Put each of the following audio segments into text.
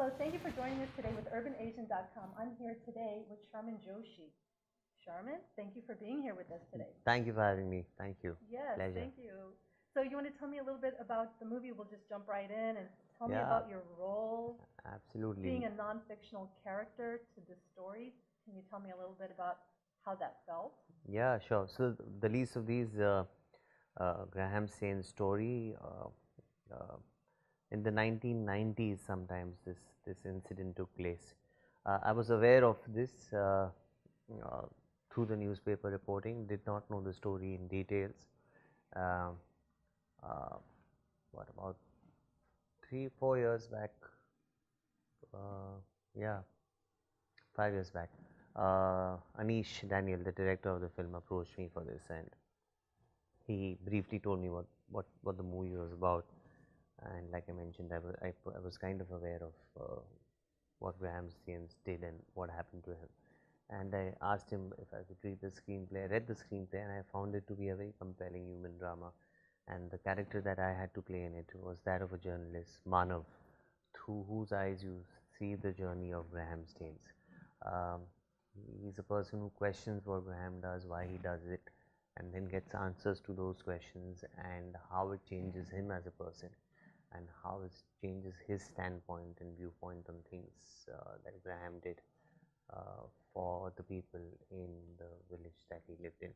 Hello, thank you for joining us today with UrbanAsian.com. I'm here today with Sharman Joshi. Sharman, thank you for being here with us today. Thank you for having me. Thank you. Yes, Pleasure. thank you. So you want to tell me a little bit about the movie? We'll just jump right in and tell me Yeah. about your role Absolutely. being a non-fictional character to this story. Can you tell me a little bit about how that felt? Yeah, sure. So the least of these, Graham Sane's story, uh, in the 1990s, sometimes this incident took place. I was aware of this uh, through the newspaper reporting. Did not know the story in details. Um uh, what about 3-4 years back? Yeah, 5 years back. Anish Daniel, the director of the film, approached me for this, and he briefly told me what the movie was about. And like I mentioned, I was kind of aware of what Graham Staines did and what happened to him. And I asked him if I could read the screenplay. I read the screenplay and I found it to be a very compelling human drama. And the character that I had to play in it was that of a journalist, Manav, through whose eyes you see the journey of Graham Staines. Um, he's a person who questions what Graham does, why he does it, and then gets answers to those questions and how it changes him as a person and how it changes his standpoint and viewpoint on things that Graham did uh, for the people in the village that he lived in.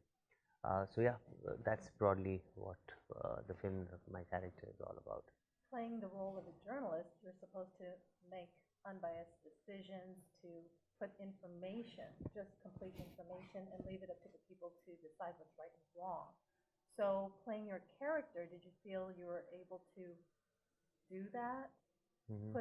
So yeah, that's broadly what the film, my character, is all about. Playing the role of a journalist, you're supposed to make unbiased decisions, to put information, just complete information, and leave it up to the people to decide what's right and wrong. So, playing your character, did you feel you were able to do that? Mm-hmm.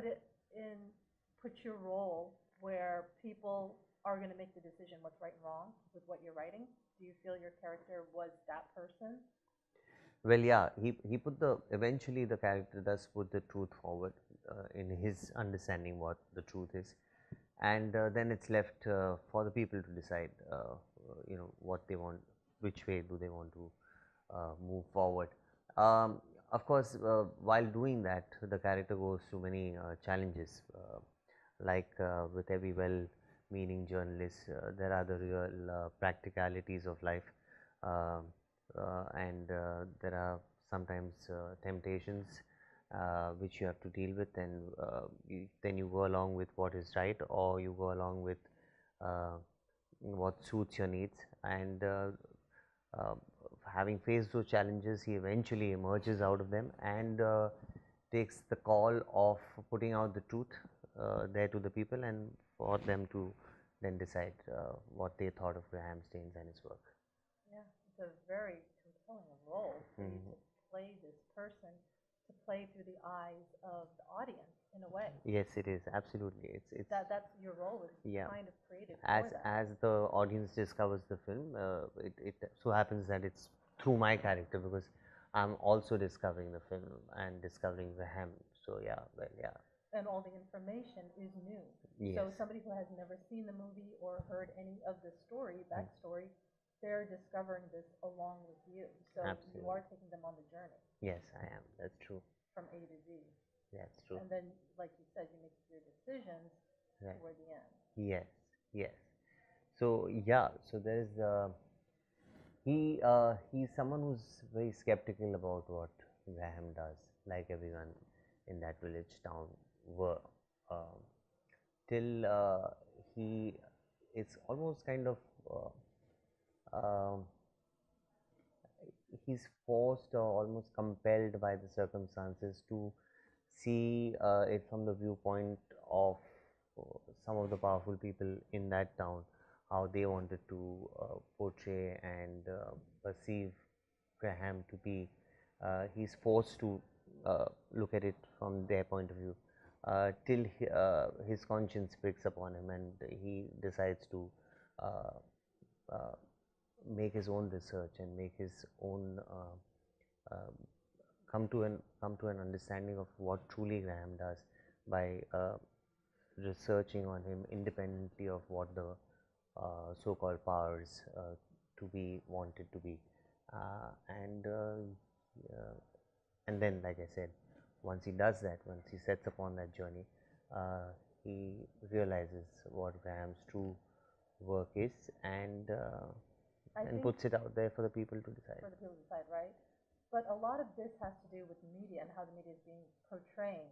Put your role where people are going to make the decision what's right and wrong with what you're writing? Do you feel your character was that person? Well, yeah, he put the eventually the character does put the truth forward in his understanding what the truth is, and then it's left for the people to decide, what they want, which way do they want to move forward. Of course, while doing that, the character goes through many challenges. Like with every well-meaning journalist, there are the real practicalities of life. Um and there are sometimes temptations which you have to deal with, and then you go along with what is right, or you go along with uh, what suits your needs. And uh, having faced those challenges, he eventually emerges out of them and takes the call of putting out the truth there to the people, and for them to then decide what they thought of Graham Staines and his work. Yeah, it's a very compelling role for you to play this person, to play through the eyes of the audience in a way. Yes, it is absolutely. It's That's your role is yeah. kind of created As for that. as the audience discovers the film, it so happens that it's through my character, because I'm also discovering the film and discovering Graham. So yeah, well, yeah. And all the information is new. Yes. So somebody who has never seen the movie or heard any of the story, backstory, they're discovering this along with you. So Absolutely. you are taking them on the journey. Yes, I am. That's true. From A to Z. That's true. And then, like you said, you make your decisions right. toward the end. Yes, yes. So yeah, so there's he's someone who's very skeptical about what Graham does, like everyone in that village town were, um, till he it's almost kind of um, he's forced or almost compelled by the circumstances to see it from the viewpoint of uh, some of the powerful people in that town, how they wanted to portray and perceive Graham to be. He's forced to look at it from their point of view till his conscience picks upon him, and he decides to uh, uh, make his own research and make his own come to an understanding of what truly Graham does by researching on him independently of what the so-called powers to be wanted to be, uh, and uh, uh, and then, like I said, once he does that, once he sets upon that journey, he realizes what Graham's true work is, and puts it out there for the people to decide. For the people to decide, right? But a lot of this has to do with media and how the media is being portraying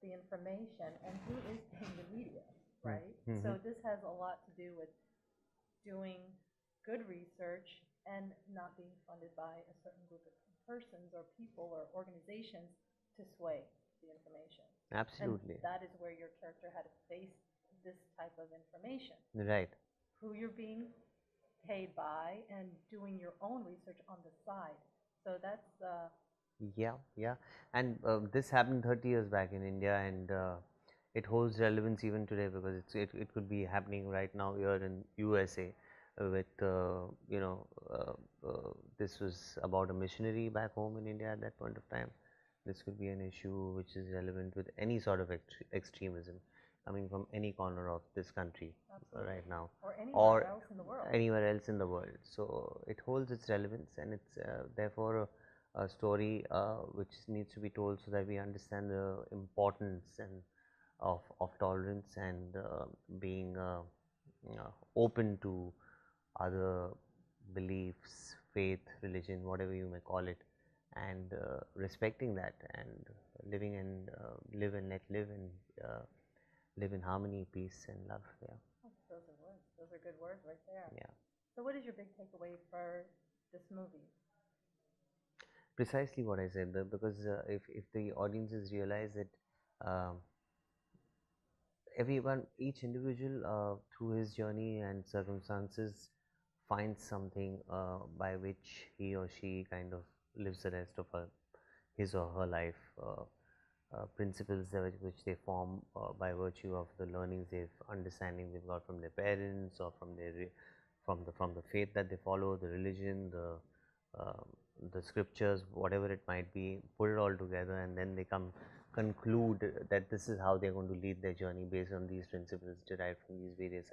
the information and who is paying the media, right? Mm-hmm. So this has a lot to do with doing good research and not being funded by a certain group of persons or people or organizations to sway the information. Absolutely. And that is where your character had to face this type of information. Right. Who you're being paid by and doing your own research on the side. So that's yeah, and this happened 30 years back in India, and it holds relevance even today, because it could be happening right now here in USA with this was about a missionary back home in India at that point of time. This could be an issue which is relevant with any sort of extremism coming from any corner of this country. Absolutely. Right now, or anywhere else in the world. Anywhere else in the world. So it holds its relevance, and it's therefore a story which needs to be told so that we understand the importance and of tolerance and being open to other beliefs, faith, religion, whatever you may call it, and respecting that, and living and live and let live, and live in harmony, peace, and love. Yeah. Those are words. Those are good words right there. Yeah. So, what is your big takeaway for this movie? Precisely what I said, because if the audiences realize that everyone, each individual, through his journey and circumstances, finds something by which he or she kind of lives the rest of his or her life, principles which they form by virtue of the learnings understanding they've got from their parents, or from the faith that they follow, the religion, the scriptures, whatever it might be, put it all together, and then they conclude that this is how they're going to lead their journey based on these principles derived from these various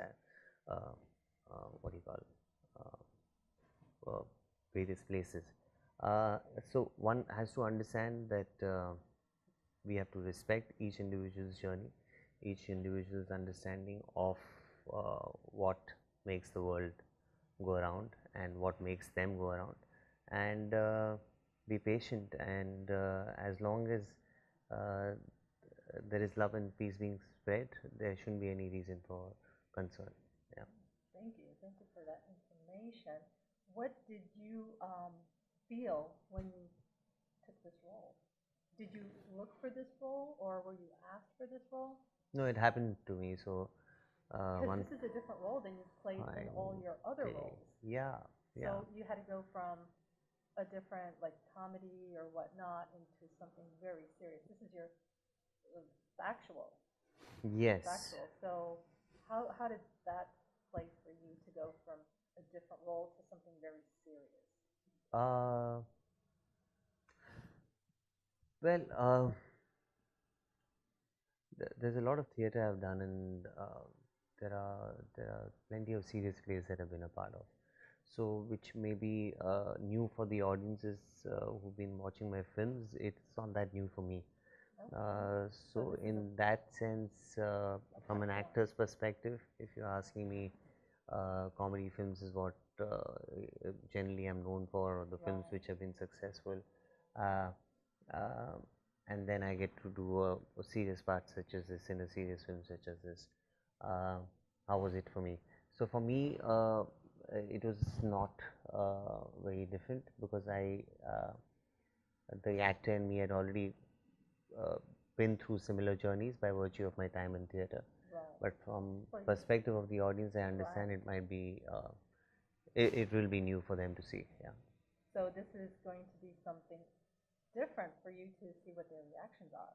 various places. So one has to understand that we have to respect each individual's journey, each individual's understanding of what makes the world go around and what makes them go around, and be patient, and as long as there is love and peace being spread, there shouldn't be any reason for concern. Yeah. Thank you for that information. What did you feel when you took this role? Did you look for this role, or were you asked for this role? No, it happened to me. So because this is a different role than you've played in all your other roles. Yeah. So you had to go from a different, like, comedy or whatnot into something very serious. This is your factual. Yes. Factual. So how did that play for you to go from a different role to something very serious? Well, there's a lot of theatre I've done, and there are plenty of serious plays that I've been a part of. So, which may be new for the audiences who've been watching my films. It's not that new for me. Okay. So in that sense, from an actor's perspective, if you're asking me, comedy films is what generally I'm known for, or the films which have been successful. And then I get to do a serious part such as this, in a serious film such as this. How was it for me? So for me, it was not very different, because the actor in me had already been through similar journeys by virtue of my time in theatre. Right. But from perspective of the audience, I understand it might be, it will be new for them to see. Yeah. So this is going to be something different for you to see what their reactions are,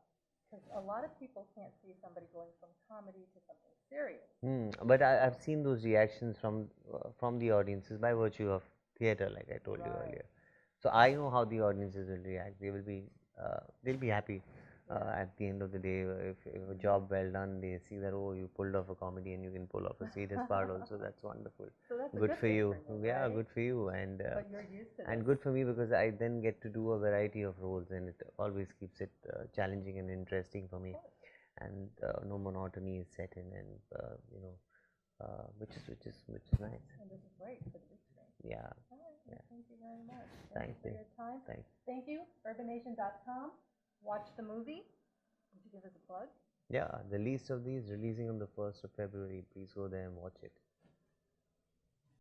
because a lot of people can't see somebody going from comedy to something serious. But I've seen those reactions from the audiences by virtue of theatre, like I told you earlier. So I know how the audiences will react. They will be they'll be happy at the end of the day. If a job well done, they see that, oh, you pulled off a comedy and you can pull off a serious part also. That's wonderful. So that's good for you. Yeah, right? Good for you. And but you're used to and good for me, because I then get to do a variety of roles, and it always keeps it challenging and interesting for me. and no monotony is set in, and which is nice. And this is great for the big screen. Yeah. All right, well, Yeah. thank you very much. Thank you for you. your time. Thanks. Thank you. UrbanNation.com. Watch the movie. Would you give us a plug? Yeah, the least of these releasing on the 1st of February. Please go there and watch it.